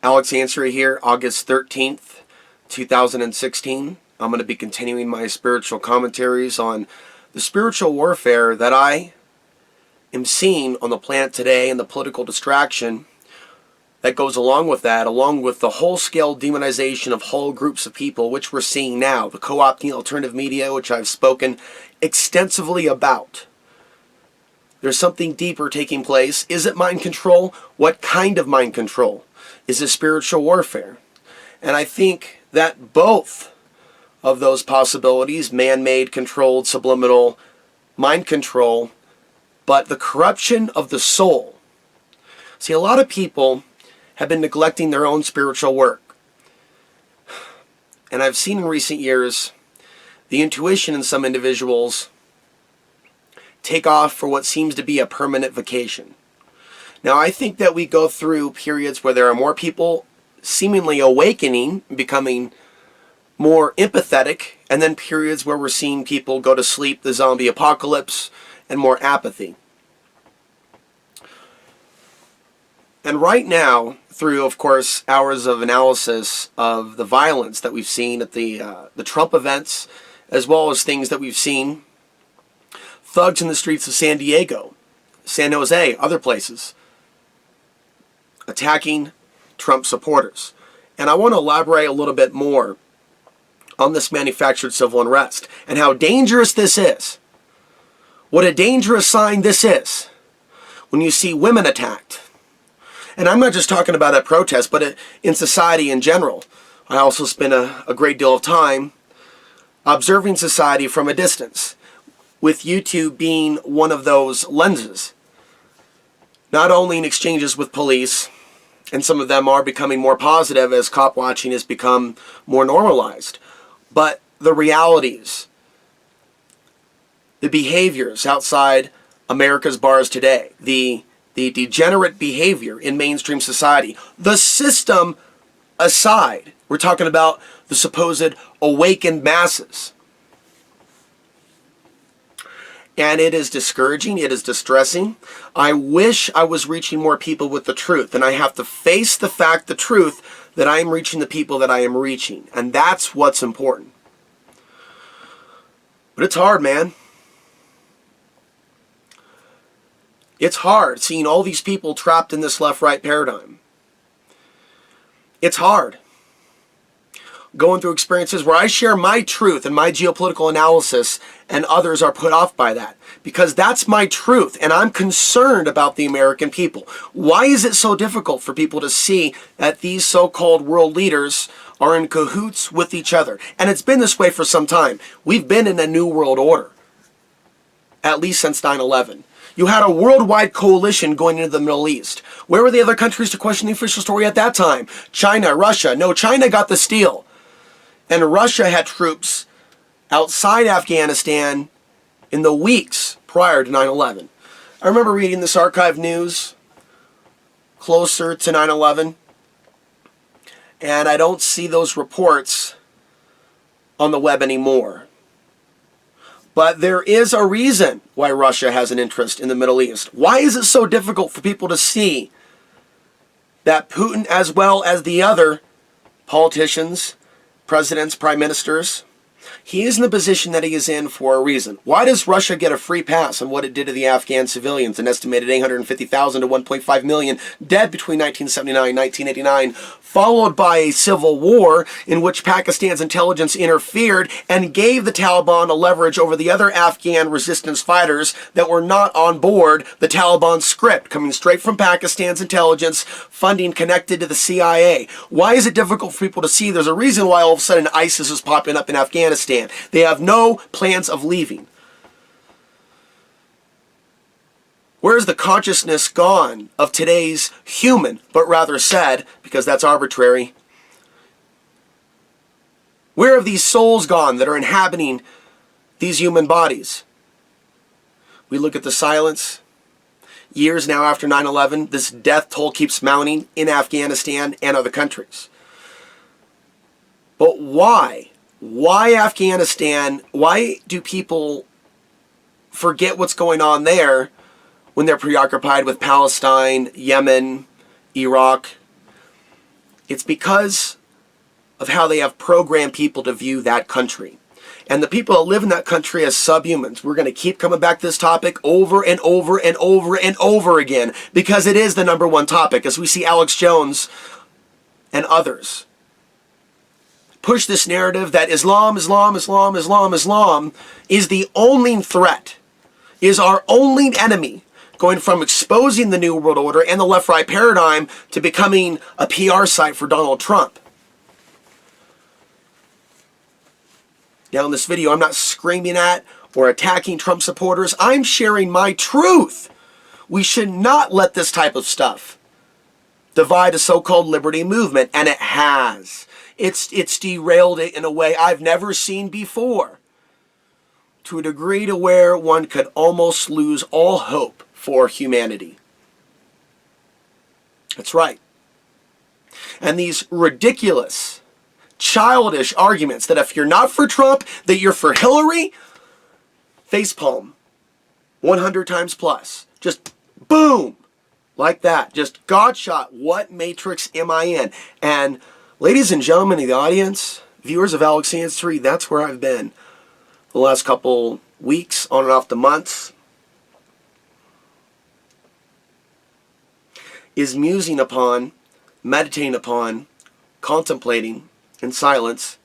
Alex Answer here, August 13th, 2016. I'm going to be continuing my spiritual commentaries on the spiritual warfare that I am seeing on the planet today and the political distraction that goes along with that, along with the whole-scale demonization of whole groups of people, which we're seeing now, the co-opting alternative media, which I've spoken extensively about. There's something deeper taking place. Is it mind control? What kind of mind control? Is it spiritual warfare? And I think that both of those possibilities, man-made, controlled, subliminal, mind control, but the corruption of the soul. See, a lot of people have been neglecting their own spiritual work. And I've seen in recent years the intuition in some individuals take off for what seems to be a permanent vacation. Now, I think that we go through periods where there are more people seemingly awakening, becoming more empathetic, and then periods where we're seeing people go to sleep, the zombie apocalypse, and more apathy. And right now, through, of course, hours of analysis of the violence that we've seen at the Trump events, as well as things that we've seen, thugs in the streets of San Diego, San Jose, other places, attacking Trump supporters. And I want to elaborate a little bit more on this manufactured civil unrest and how dangerous this is. What a dangerous sign this is when you see women attacked. And I'm not just talking about at protests, but in society in general. I also spend a great deal of time observing society from a distance, with YouTube being one of those lenses. Not only in exchanges with police, and some of them are becoming more positive as cop watching has become more normalized, but the realities, the behaviors outside America's bars today, the degenerate behavior in mainstream society, the system aside, we're talking about the supposed awakened masses. And it is discouraging, it is distressing. I wish I was reaching more people with the truth, and I have to face the fact, the truth, that I am reaching the people that I am reaching. And that's what's important. But it's hard, man. It's hard seeing all these people trapped in this left-right paradigm. It's hard going through experiences where I share my truth and my geopolitical analysis and others are put off by that. Because that's my truth and I'm concerned about the American people. Why is it so difficult for people to see that these so-called world leaders are in cahoots with each other? And it's been this way for some time. We've been in a new world order, at least since 9/11. You had a worldwide coalition going into the Middle East. Where were the other countries to question the official story at that time? China, Russia. No, China got the steal. And Russia had troops outside Afghanistan in the weeks prior to 9/11. I remember reading this archive news closer to 9/11, and I don't see those reports on the web anymore. But there is a reason why Russia has an interest in the Middle East. Why is it so difficult for people to see that Putin, as well as the other politicians, presidents, prime ministers, he is in the position that he is in for a reason. Why does Russia get a free pass on what it did to the Afghan civilians? An estimated 850,000 to 1.5 million dead between 1979 and 1989, followed by a civil war in which Pakistan's intelligence interfered and gave the Taliban a leverage over the other Afghan resistance fighters that were not on board the Taliban script, coming straight from Pakistan's intelligence, funding connected to the CIA. Why is it difficult for people to see? There's a reason why all of a sudden ISIS is popping up in Afghanistan. They have no plans of leaving. Where is the consciousness gone of today's human, but rather said, because that's arbitrary? Where have these souls gone that are inhabiting these human bodies? We look at the silence. Years now after 9/11, this death toll keeps mounting in Afghanistan and other countries. But why? Why Afghanistan? Why do people forget what's going on there when they're preoccupied with Palestine, Yemen, Iraq? It's because of how they have programmed people to view that country. And the people that live in that country as subhumans. We're going to keep coming back to this topic over and over and over and over again, because it is the number one topic, as we see Alex Jones and others push this narrative that Islam is the only threat, is our only enemy, going from exposing the New World Order and the left-right paradigm to becoming a PR site for Donald Trump. Now in this video, I'm not screaming at or attacking Trump supporters. I'm sharing my truth. We should not let this type of stuff divide a so-called liberty movement, and it has. It's derailed it in a way I've never seen before, to a degree to where one could almost lose all hope for humanity. That's right. And these ridiculous, childish arguments that if you're not for Trump, that you're for Hillary, facepalm 100 times plus. Just boom, like that. Just God shot. What matrix am I in? And ladies and gentlemen in the audience, viewers of Alex Sands 3, that's where I've been the last couple weeks, on and off the months, is musing upon, meditating upon, contemplating in silence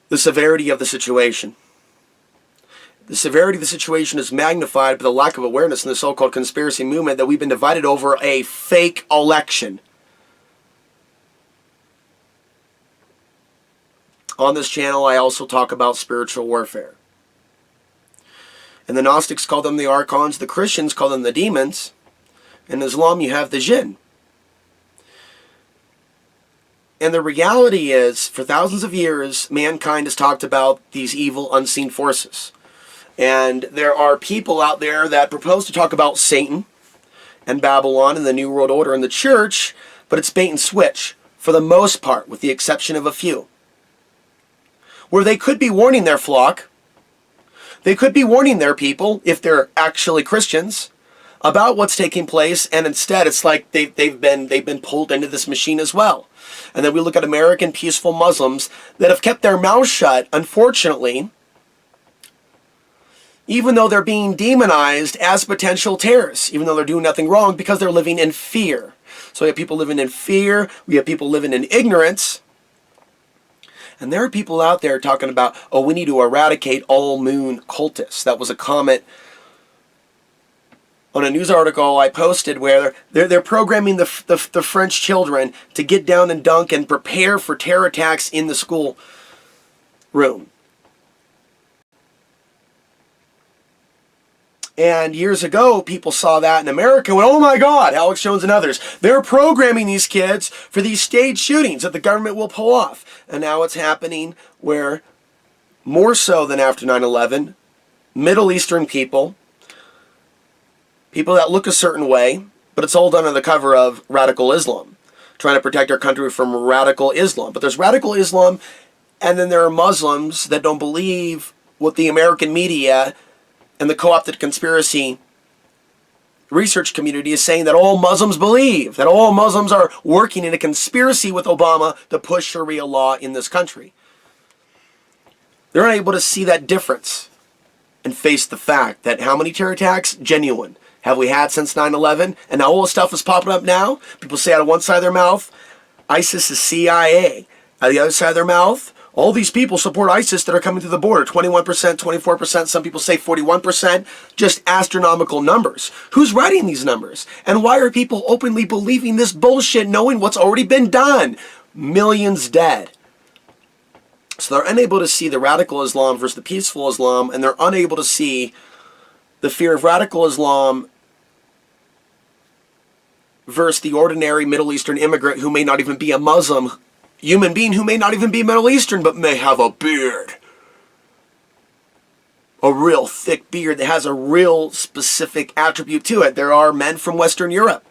the severity of the situation. The severity of the situation is magnified by the lack of awareness in the so-called conspiracy movement that we've been divided over a fake election. On this channel, I also talk about spiritual warfare. And the Gnostics call them the archons, the Christians call them the demons. In Islam, you have the jinn. And the reality is, for thousands of years, mankind has talked about these evil, unseen forces. And there are people out there that propose to talk about Satan and Babylon and the New World Order and the church, but it's bait and switch, for the most part, with the exception of a few. Where they could be warning their flock, they could be warning their people, if they're actually Christians, about what's taking place, and instead it's like they've been pulled into this machine as well. And then we look at American peaceful Muslims that have kept their mouths shut, unfortunately, even though they're being demonized as potential terrorists, even though they're doing nothing wrong, because they're living in fear. So we have people living in fear, we have people living in ignorance. And there are people out there talking about, oh, we need to eradicate all moon cultists. That was a comment on a news article I posted where they're programming the French children to get down and dunk and prepare for terror attacks in the school room. And years ago, people saw that in America and went, oh my God, Alex Jones and others, they're programming these kids for these staged shootings that the government will pull off. And now it's happening where, more so than after 9/11, Middle Eastern people that look a certain way, but it's all done under the cover of radical Islam, trying to protect our country from radical Islam. But there's radical Islam, and then there are Muslims that don't believe what the American media and the co-opted conspiracy research community is saying that all Muslims believe, that all Muslims are working in a conspiracy with Obama to push Sharia law in this country. They're unable to see that difference and face the fact that how many terror attacks? Genuine. Have we had since 9/11? And now all this stuff is popping up now. People say out of one side of their mouth, ISIS is CIA. Out of the other side of their mouth, all these people support ISIS that are coming through the border. 21%, 24%, some people say 41%. Just astronomical numbers. Who's writing these numbers? And why are people openly believing this bullshit knowing what's already been done? Millions dead. So they're unable to see the radical Islam versus the peaceful Islam, and they're unable to see the fear of radical Islam versus the ordinary Middle Eastern immigrant who may not even be a Muslim human being, who may not even be Middle Eastern, but may have a beard. A real thick beard that has a real specific attribute to it. There are men from Western Europe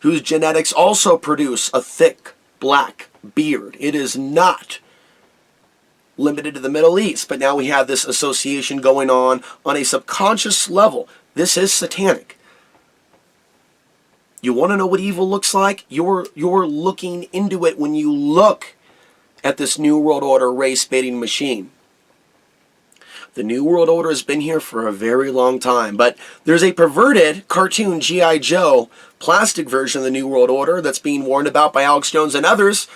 whose genetics also produce a thick black beard. It is not limited to the Middle East, but now we have this association going on a subconscious level. This is satanic. You want to know what evil looks like? You're looking into it when you look at this New World Order race-baiting machine. The New World Order has been here for a very long time, but there's a perverted cartoon G.I. Joe plastic version of the New World Order that's being warned about by Alex Jones and others,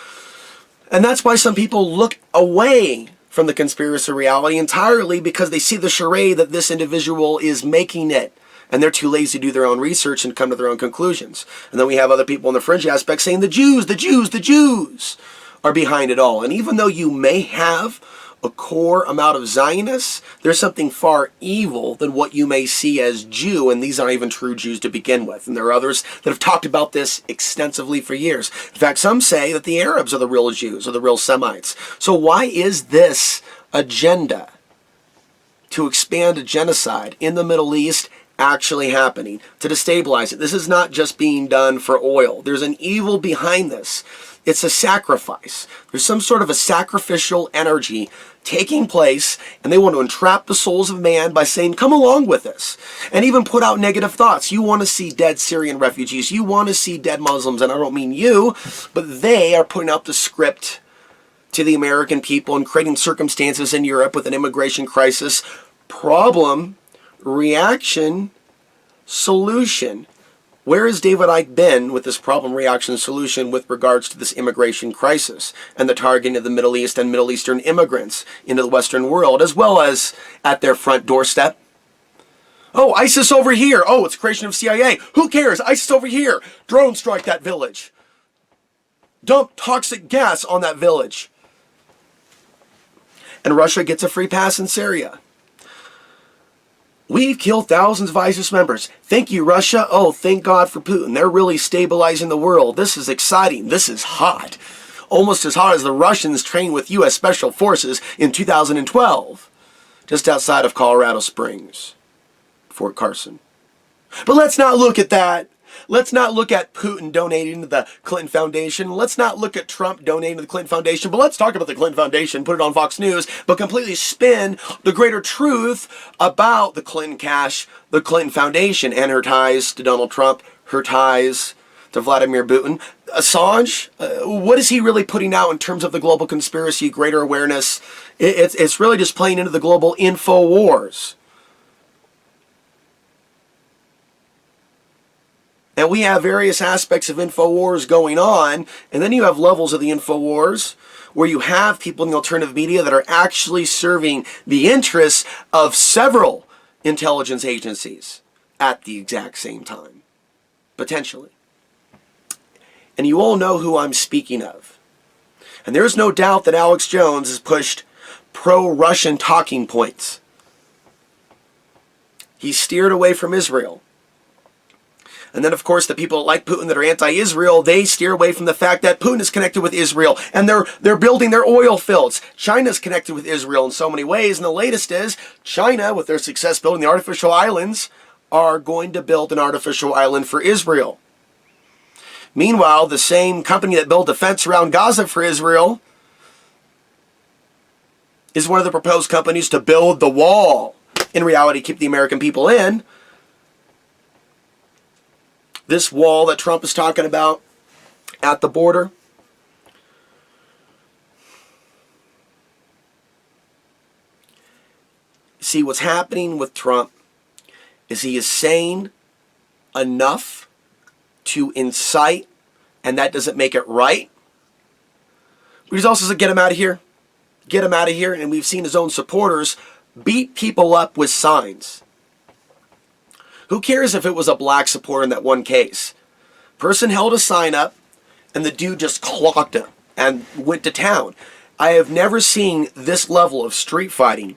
and that's why some people look away from the conspiracy reality entirely, because they see the charade that this individual is making it, and they're too lazy to do their own research and come to their own conclusions. And then we have other people in the fringe aspect saying the Jews, the Jews, the Jews are behind it all. And even though you may have a core amount of Zionists, there's something far evil than what you may see as Jew, and these aren't even true Jews to begin with. And there are others that have talked about this extensively for years. In fact, some say that the Arabs are the real Jews, or the real Semites. So why is this agenda to expand a genocide in the Middle East actually happening, to destabilize it? This is not just being done for oil. There's an evil behind this. It's a sacrifice. There's some sort of a sacrificial energy taking place, and they want to entrap the souls of man by saying, come along with this, and even put out negative thoughts. You want to see dead Syrian refugees. You want to see dead Muslims, and I don't mean you, but they are putting out the script to the American people and creating circumstances in Europe with an immigration crisis. Problem, reaction, solution. Where has David Icke been with this problem, reaction, solution with regards to this immigration crisis and the targeting of the Middle East and Middle Eastern immigrants into the Western world, as well as at their front doorstep? Oh, ISIS over here. Oh, it's creation of CIA. Who cares? ISIS over here. Drone strike that village. Dump toxic gas on that village. And Russia gets a free pass in Syria. We've killed thousands of ISIS members. Thank you, Russia. Oh, thank God for Putin. They're really stabilizing the world. This is exciting. This is hot. Almost as hot as the Russians trained with U.S. Special Forces in 2012, just outside of Colorado Springs, Fort Carson. But let's not look at that. Let's not look at Putin donating to the Clinton Foundation. Let's not look at Trump donating to the Clinton Foundation. But let's talk about the Clinton Foundation, put it on Fox News, but completely spin the greater truth about the Clinton cash, the Clinton Foundation, and her ties to Donald Trump, her ties to Vladimir Putin. Assange, what is he really putting out in terms of the global conspiracy, greater awareness? It's really just playing into the global info wars. And we have various aspects of InfoWars going on, and then you have levels of the InfoWars where you have people in the alternative media that are actually serving the interests of several intelligence agencies at the exact same time, potentially. And you all know who I'm speaking of. And there's no doubt that Alex Jones has pushed pro-Russian talking points. He's steered away from Israel. And then, of course, the people like Putin that are anti-Israel, they steer away from the fact that Putin is connected with Israel, and they're building their oil fields. China's connected with Israel in so many ways, and the latest is China, with their success building the artificial islands, are going to build an artificial island for Israel. Meanwhile, the same company that built a fence around Gaza for Israel is one of the proposed companies to build the wall. In reality, keep the American people in. This wall that Trump is talking about at the border. See, what's happening with Trump is he is saying enough to incite, and that doesn't make it right. But he's also said, get him out of here. Get him out of here. And we've seen his own supporters beat people up with signs. Who cares if it was a black supporter in that one case? Person held a sign up, and the dude just clocked him and went to town. I have never seen this level of street fighting.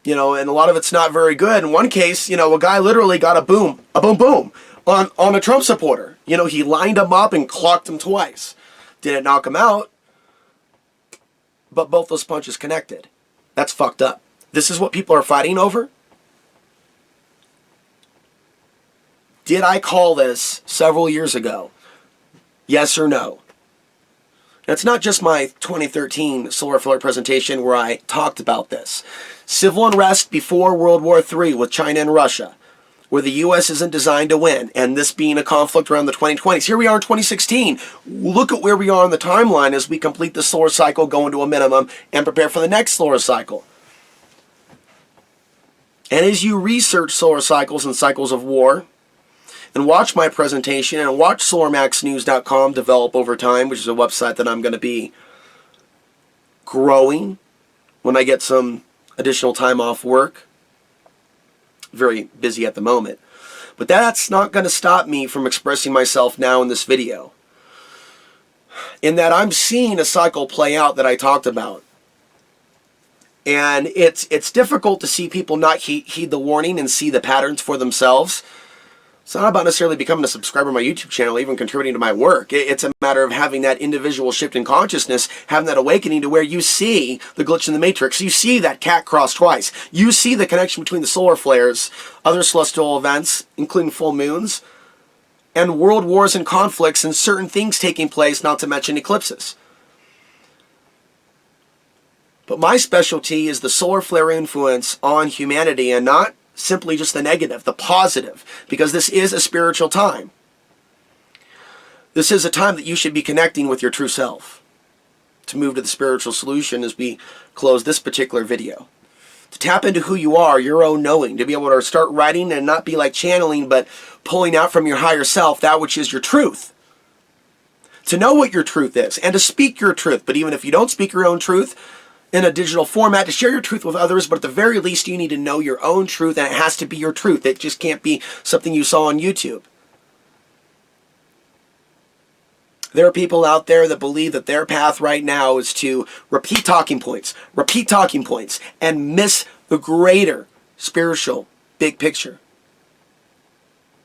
You know, and a lot of it's not very good. In one case, you know, a guy literally got a boom on a Trump supporter. You know, he lined him up and clocked him twice. Didn't knock him out, but both those punches connected. That's fucked up. This is what people are fighting over? Did I call this several years ago? Yes or no? It's not just my 2013 Solar Flare presentation where I talked about this. Civil unrest before World War III with China and Russia. where the U.S. isn't designed to win, and this being a conflict around the 2020s. Here we are in 2016. Look at where we are on the timeline as we complete the solar cycle, go into a minimum, and prepare for the next solar cycle. And as you research solar cycles and cycles of war, and watch my presentation, and watch SolarMaxNews.com develop over time, which is a website that I'm going to be growing when I get some additional time off work. Very busy at the moment. But that's not going to stop me from expressing myself now in this video. In that I'm seeing a cycle play out that I talked about. And it's difficult to see people not heed the warning and see the patterns for themselves. It's not about necessarily becoming a subscriber to my YouTube channel, even contributing to my work. It's a matter of having that individual shift in consciousness, having that awakening to where you see the glitch in the matrix. You see that cat cross twice. You see the connection between the solar flares, other celestial events, including full moons, and world wars and conflicts and certain things taking place, not to mention eclipses. But my specialty is the solar flare influence on humanity, and not simply just the negative, the positive, because this is a spiritual time. This is a time that you should be connecting with your true self to move to the spiritual solution as we close this particular video. To tap into who you are, your own knowing, to be able to start writing and not be like channeling, but pulling out from your higher self that which is your truth. To know what your truth is and to speak your truth, but even if you don't speak your own truth, in a digital format, to share your truth with others, but at the very least you need to know your own truth, and it has to be your truth. It just can't be something you saw on YouTube. There are people out there that believe that their path right now is to repeat talking points, and miss the greater spiritual big picture.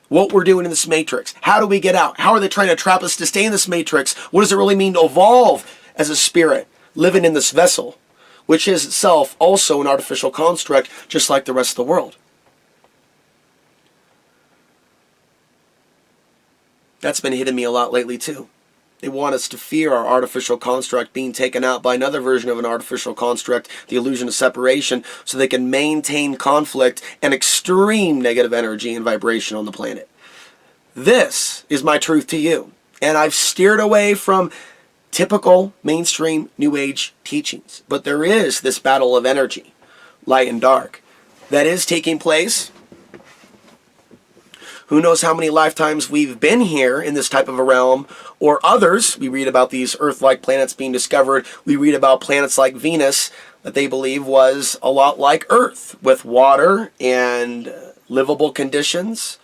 What we're doing in this matrix. How do we get out? How are they trying to trap us to stay in this matrix? What does it really mean to evolve as a spirit living in this vessel, which is itself also an artificial construct, just like the rest of the world? That's been hitting me a lot lately too. They want us to fear our artificial construct being taken out by another version of an artificial construct, the illusion of separation, so they can maintain conflict and extreme negative energy and vibration on the planet. This is my truth to you, and I've steered away from typical mainstream New Age teachings. But there is this battle of energy, light and dark, that is taking place. Who knows how many lifetimes we've been here in this type of a realm, or others. We read about these Earth-like planets being discovered. We read about planets like Venus that they believe was a lot like Earth, with water and livable conditions,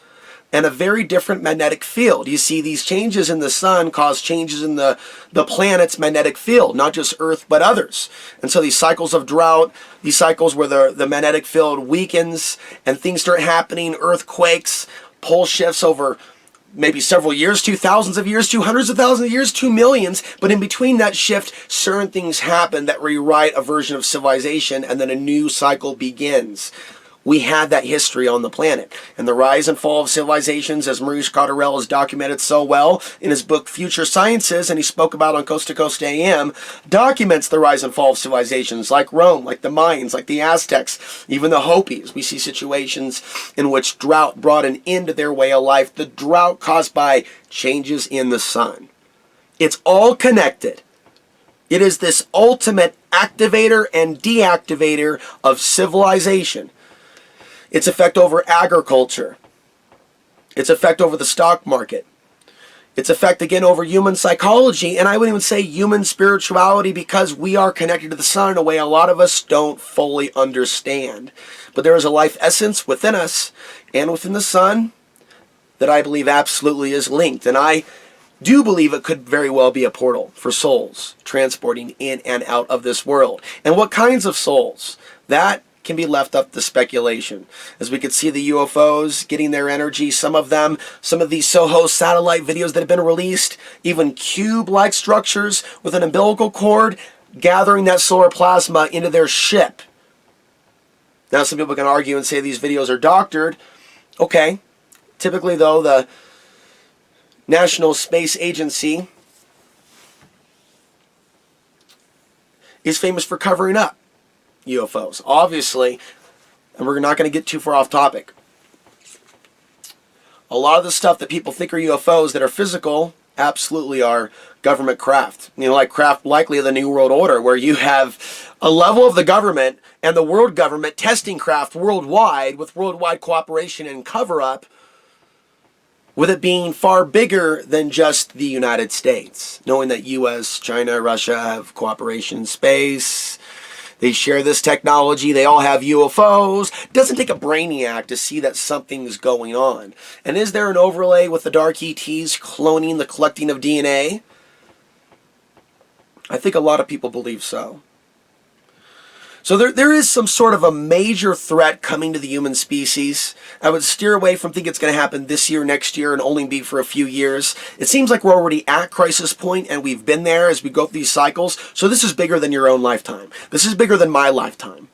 and a very different magnetic field. You see, these changes in the sun cause changes in the planet's magnetic field, not just Earth, but others. And so these cycles of drought, these cycles where the magnetic field weakens and things start happening, earthquakes, pole shifts over maybe several years, to thousands of years, to hundreds of thousands of years, to millions. But in between that shift, certain things happen that rewrite a version of civilization, and then a new cycle begins. We had that history on the planet. And the rise and fall of civilizations, as Maurice Cotterell has documented so well in his book Future Sciences, and he spoke about on Coast to Coast AM, documents the rise and fall of civilizations like Rome, like the Mayans, like the Aztecs, even the Hopis. We see situations in which drought brought an end to their way of life, the drought caused by changes in the sun. It's all connected. It is this ultimate activator and deactivator of civilization. Its effect over agriculture, its effect over the stock market, its effect again over human psychology, and I would even say human spirituality, because we are connected to the sun in a way a lot of us don't fully understand. But there is a life essence within us and within the sun that I believe absolutely is linked, and I do believe it could very well be a portal for souls transporting in and out of this world. And what kinds of souls? That can be left up to speculation. As we could see the UFOs getting their energy, some of these Soho satellite videos that have been released, even cube-like structures with an umbilical cord gathering that solar plasma into their ship. Now some people can argue and say these videos are doctored. Okay. Typically though, the National Space Agency is famous for covering up UFOs, obviously, and we're not going to get too far off topic. A lot of the stuff that people think are UFOs that are physical absolutely are government craft. Like craft likely of the New World Order, where you have a level of the government and the world government testing craft worldwide with worldwide cooperation and cover-up, with it being far bigger than just the United States. Knowing that US, China, Russia have cooperation in space. They share this technology. They all have UFOs. It doesn't take a brainiac to see that something's going on. And is there an overlay with the dark ETs cloning the collecting of DNA? I think a lot of people believe so. So there is some sort of a major threat coming to the human species. I would steer away from thinking it's going to happen this year, next year, and only be for a few years. It seems like we're already at crisis point, and we've been there as we go through these cycles. So this is bigger than your own lifetime. This is bigger than my lifetime.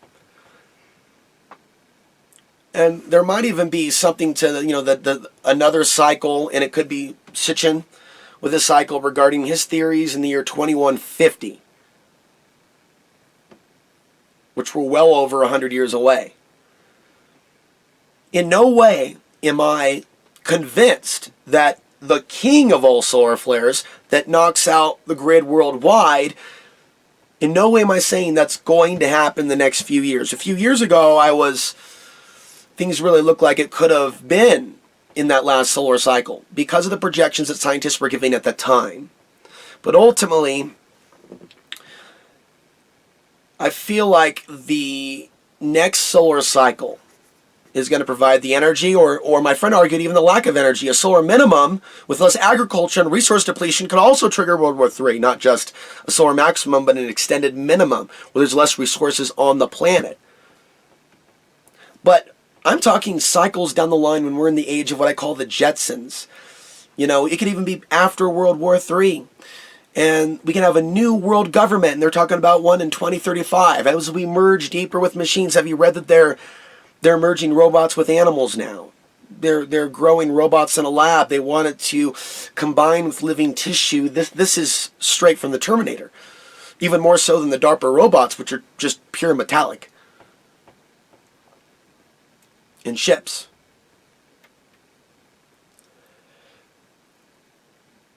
And there might even be something to, another cycle, and it could be Sitchin with a cycle regarding his theories in the year 2150. Which were well over 100 years away. In no way am I convinced that the king of all solar flares that knocks out the grid worldwide, in no way am I saying that's going to happen the next few years. A few years ago, things really looked like it could have been in that last solar cycle because of the projections that scientists were giving at that time. But ultimately, I feel like the next solar cycle is going to provide the energy, or my friend argued even the lack of energy. A solar minimum with less agriculture and resource depletion could also trigger World War III, not just a solar maximum, but an extended minimum where there's less resources on the planet. But I'm talking cycles down the line when we're in the age of what I call the Jetsons. It could even be after World War III. And we can have a new world government, and they're talking about one in 2035. As we merge deeper with machines, have you read that they're merging robots with animals now? They're growing robots in a lab. They want it to combine with living tissue. This is straight from the Terminator. Even more so than the DARPA robots, which are just pure metallic. And ships.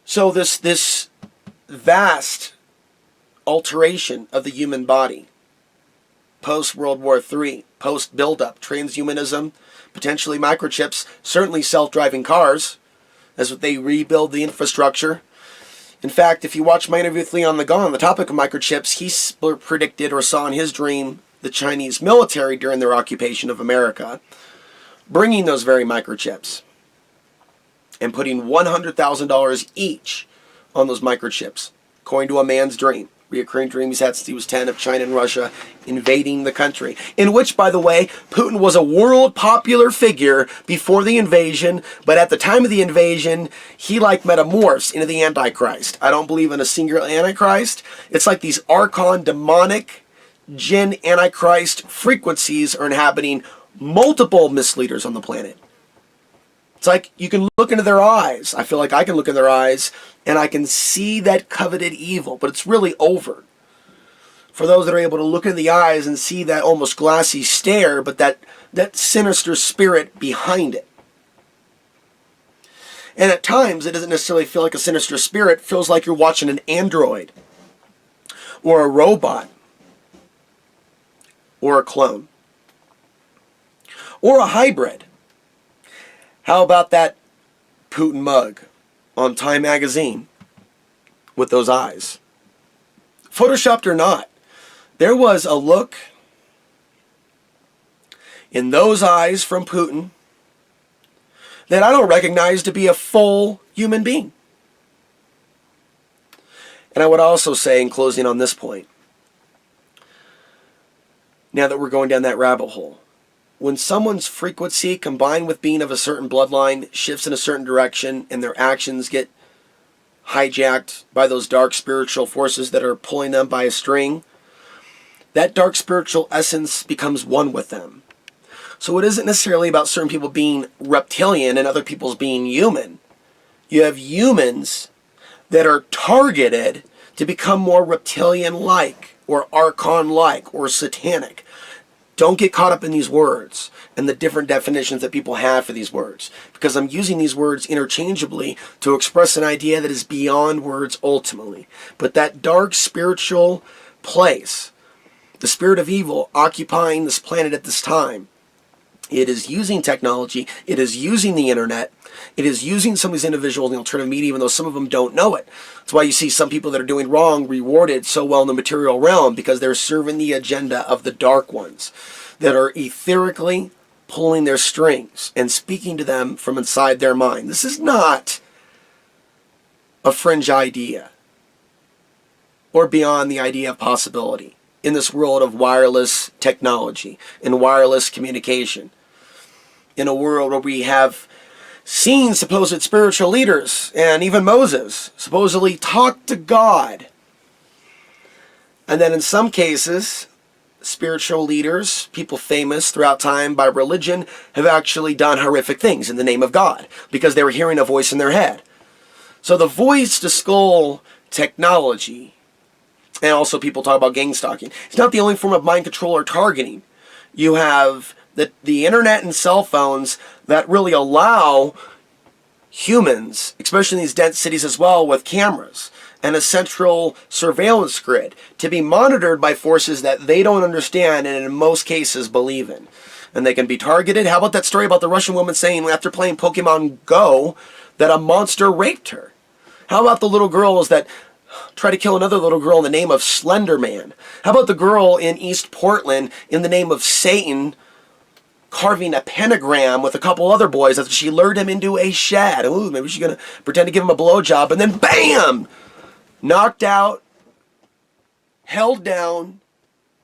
So this vast alteration of the human body, post-World War III, post-buildup, transhumanism, potentially microchips, certainly self-driving cars, as they rebuild the infrastructure. In fact, if you watch my interview with Leon Lagon on the topic of microchips, he predicted or saw in his dream the Chinese military during their occupation of America, bringing those very microchips and putting $100,000 each on those microchips, according to a man's dream, reoccurring dream he's had since he was 10 of China and Russia invading the country, in which, by the way, Putin was a world popular figure before the invasion, but at the time of the invasion, he metamorphs into the Antichrist. I don't believe in a singular Antichrist. It's like these archon, demonic, jinn, Antichrist frequencies are inhabiting multiple misleaders on the planet. It's like you can look into their eyes. I feel like I can look in their eyes and I can see that coveted evil, but it's really over. For those that are able to look in the eyes and see that almost glassy stare, but that sinister spirit behind it. And at times, it doesn't necessarily feel like a sinister spirit. It feels like you're watching an android or a robot or a clone or a hybrid. How about that Putin mug on Time magazine with those eyes? Photoshopped or not, there was a look in those eyes from Putin that I don't recognize to be a full human being. And I would also say, in closing on this point, now that we're going down that rabbit hole, when someone's frequency combined with being of a certain bloodline shifts in a certain direction and their actions get hijacked by those dark spiritual forces that are pulling them by a string, that dark spiritual essence becomes one with them. So it isn't necessarily about certain people being reptilian and other people's being human. You have humans that are targeted to become more reptilian-like or archon-like or satanic. Don't get caught up in these words and the different definitions that people have for these words, because I'm using these words interchangeably to express an idea that is beyond words ultimately. But that dark spiritual place, the spirit of evil occupying this planet at this time, it is using technology, it is using the internet, it is using some of these individuals in the alternative media, even though some of them don't know it. That's why you see some people that are doing wrong rewarded so well in the material realm, because they're serving the agenda of the dark ones that are etherically pulling their strings and speaking to them from inside their mind. This is not a fringe idea or beyond the idea of possibility in this world of wireless technology and wireless communication. In a world where we have seen supposed spiritual leaders, and even Moses, supposedly talk to God. And then in some cases, spiritual leaders, people famous throughout time by religion, have actually done horrific things in the name of God because they were hearing a voice in their head. So the voice to skull technology, and also people talk about gang stalking, it's not the only form of mind control or targeting. You have the internet and cell phones that really allow humans, especially in these dense cities as well, with cameras and a central surveillance grid, to be monitored by forces that they don't understand and in most cases believe in. And they can be targeted. How about that story about the Russian woman saying after playing Pokemon Go that a monster raped her? How about the little girls that try to kill another little girl in the name of Slender Man? How about the girl in East Portland in the name of Satan carving a pentagram with a couple other boys after she lured him into a shed? Ooh, maybe she's going to pretend to give him a blowjob, and then BAM! Knocked out, held down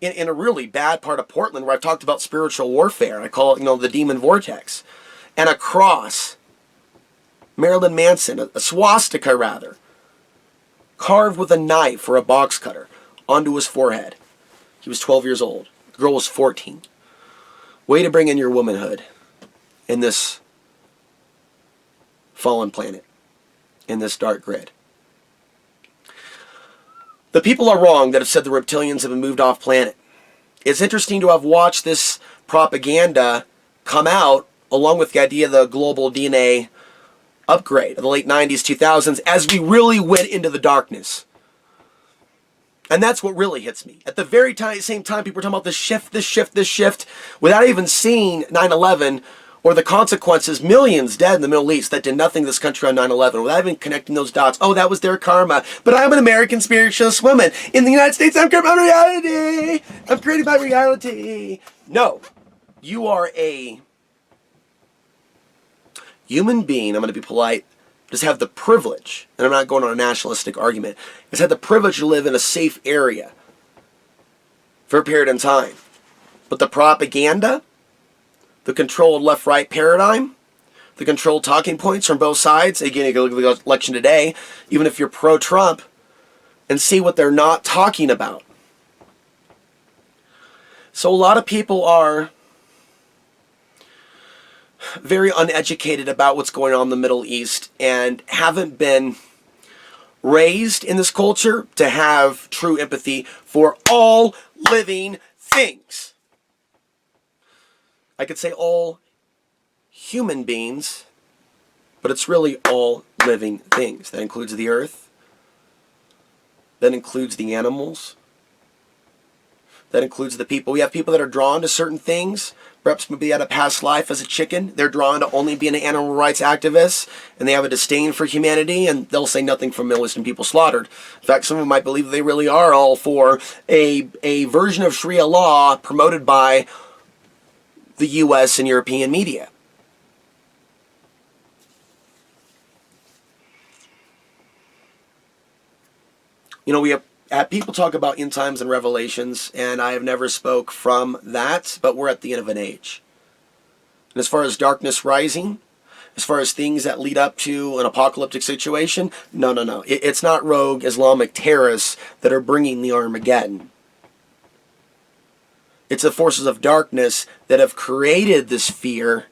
in a really bad part of Portland where I've talked about spiritual warfare. I call it, the demon vortex. And a cross. Marilyn Manson, a swastika rather, carved with a knife or a box cutter onto his forehead. He was 12 years old. The girl was 14. Way to bring in your womanhood in this fallen planet, in this dark grid. The people are wrong that have said the reptilians have been moved off planet. It's interesting to have watched this propaganda come out along with the idea of the global DNA upgrade of the late 90s, 2000s, as we really went into the darkness. And that's what really hits me. At the very same time, people were talking about this shift, without even seeing 9/11 or the consequences, millions dead in the Middle East that did nothing to this country on 9/11, without even connecting those dots. Oh, that was their karma. But I'm an American spiritualist woman. In the United States, I'm creating my reality. I'm creating my reality. No. You are a human being, I'm going to be polite, just have the privilege, and I'm not going on a nationalistic argument, just have the privilege to live in a safe area for a period of time. But the propaganda, the controlled left-right paradigm, the controlled talking points from both sides, again, you can look at the election today, even if you're pro-Trump, and see what they're not talking about. So a lot of people are very uneducated about what's going on in the Middle East and haven't been raised in this culture to have true empathy for all living things. I could say all human beings, but it's really all living things. That includes the earth. That includes the animals. That includes the people. We have people that are drawn to certain things. Perhaps maybe had a past life as a chicken. They're drawn to only being an animal rights activist, and they have a disdain for humanity, and they'll say nothing from Middle Eastern people slaughtered. In fact, some of them might believe they really are all for a version of Sharia law promoted by the U.S. and European media. We have people talk about end times and revelations, and I have never spoke from that, but we're at the end of an age. And as far as darkness rising, as far as things that lead up to an apocalyptic situation, no. It's not rogue Islamic terrorists that are bringing the Armageddon. It's the forces of darkness that have created this fear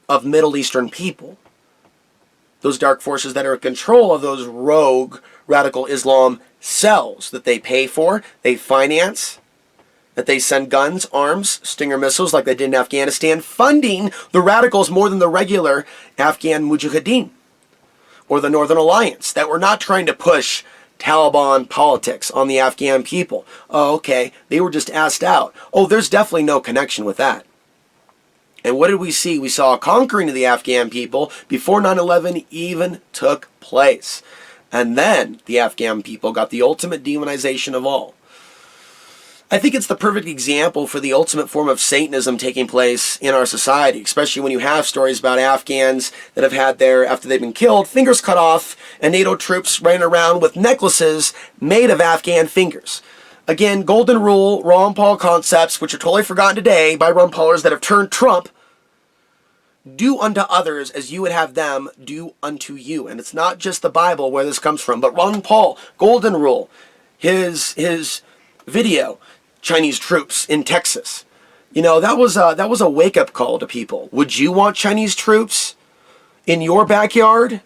of Middle Eastern people. Those dark forces that are in control of those rogue radical Islam cells that they pay for, they finance, that they send guns, arms, Stinger missiles like they did in Afghanistan, funding the radicals more than the regular Afghan Mujahideen or the Northern Alliance, that were not trying to push Taliban politics on the Afghan people. Oh, okay, they were just asked out. Oh, there's definitely no connection with that. And what did we see? We saw a conquering of the Afghan people before 9/11 even took place. And then the Afghan people got the ultimate demonization of all. I think it's the perfect example for the ultimate form of Satanism taking place in our society, especially when you have stories about Afghans that have had their, after they've been killed, fingers cut off, and NATO troops running around with necklaces made of Afghan fingers. Again, golden rule, Ron Paul concepts, which are totally forgotten today by Ron Paulers that have turned Trump. Do unto others as you would have them do unto you. And it's not just the Bible where this comes from, but Ron Paul, golden rule, his video, Chinese troops in Texas. You know, that was a wake-up call to people. Would you want Chinese troops in your backyard?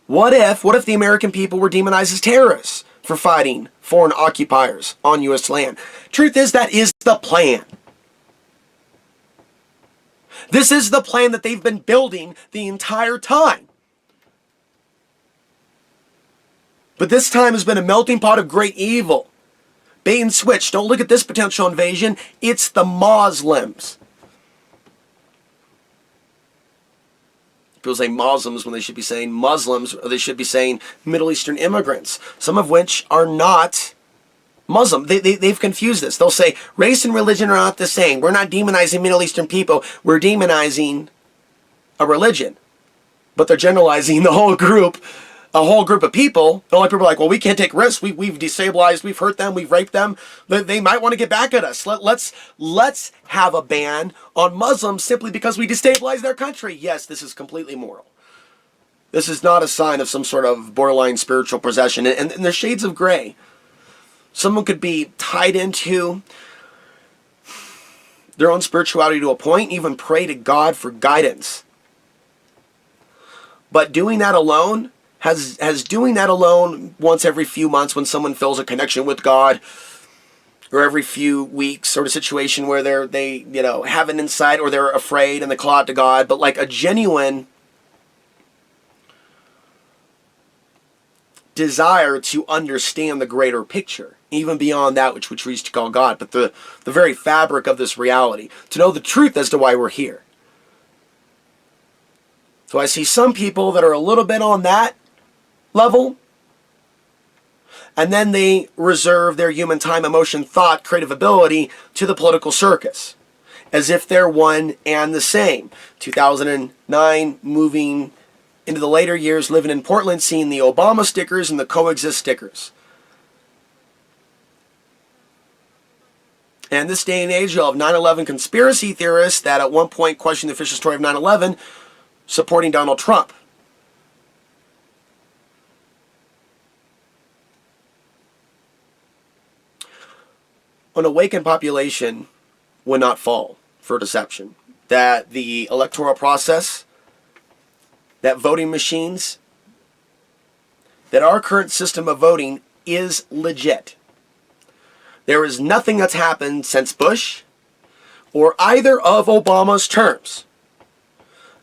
What if the American people were demonized as terrorists for fighting foreign occupiers on U.S. land? Truth is, that is the plan. This is the plan that they've been building the entire time. But this time has been a melting pot of great evil. Bait and switch. Don't look at this potential invasion. It's the Muslims. People say Muslims when they should be saying Muslims, or they should be saying Middle Eastern immigrants, some of which are not Muslim. They've confused this. They'll say race and religion are not the same. We're not demonizing Middle Eastern people. We're demonizing a religion. But they're generalizing the whole group. A whole group of people. The only people are like, well, we can't take risks. We've destabilized. We've hurt them. We've raped them. They might want to get back at us. Let's have a ban on Muslims simply because we destabilized their country. Yes, this is completely moral. This is not a sign of some sort of borderline spiritual possession. And there's shades of gray. Someone could be tied into their own spirituality to a point, even pray to God for guidance. But doing that alone, has doing that alone once every few months when someone feels a connection with God, or every few weeks, sort of situation where they have an insight or they're afraid and they call out to God, but like a genuine desire to understand the greater picture, even beyond that which we used to call God, but the very fabric of this reality, to know the truth as to why we're here. So I see some people that are a little bit on that level, and then they reserve their human time, emotion, thought, creative ability to the political circus, as if they're one and the same. 2009, moving into the later years, living in Portland, seeing the Obama stickers and the coexist stickers. And this day and age of 9/11 conspiracy theorists that at one point questioned the official story of 9/11, supporting Donald Trump. An awakened population would not fall for deception. That the electoral process, that voting machines, that our current system of voting is legit. There is nothing that's happened since Bush or either of Obama's terms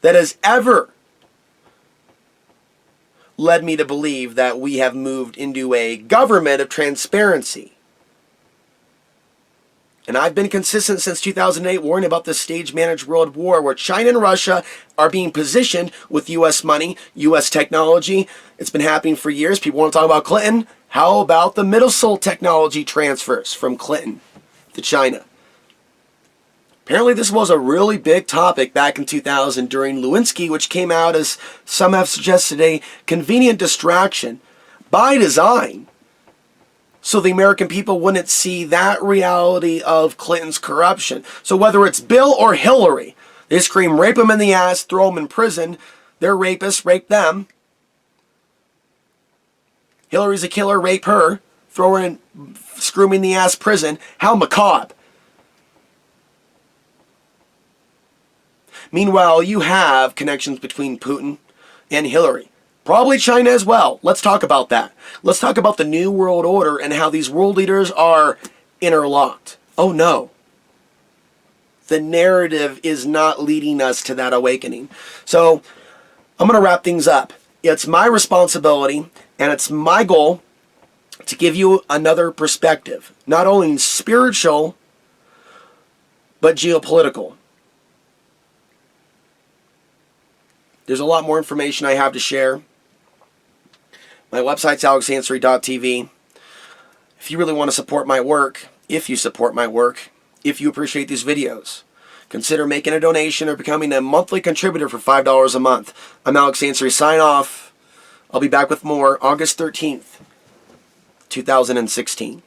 that has ever led me to believe that we have moved into a government of transparency. And I've been consistent since 2008 warning about this stage-managed world war where China and Russia are being positioned with U.S. money, U.S. technology. It's been happening for years. People want to talk about Clinton. How about the missile technology transfers from Clinton to China? Apparently this was a really big topic back in 2000 during Lewinsky, which came out as some have suggested a convenient distraction by design, so the American people wouldn't see that reality of Clinton's corruption. So whether it's Bill or Hillary, they scream, rape them in the ass, throw them in prison. They're rapists, rape them. Hillary's a killer, rape her, throw her in, screw me in the ass prison. How macabre. Meanwhile, you have connections between Putin and Hillary. Probably China as well. Let's talk about that. Let's talk about the New World Order and how these world leaders are interlocked. Oh no. The narrative is not leading us to that awakening. So I'm going to wrap things up. It's my responsibility and it's my goal to give you another perspective, not only spiritual, but geopolitical. There's a lot more information I have to share. My website's alexansary.tv. If you really want to support my work, if you appreciate these videos, consider making a donation or becoming a monthly contributor for $5 a month. I'm Alex Ansary. Sign off. I'll be back with more August 13th, 2016.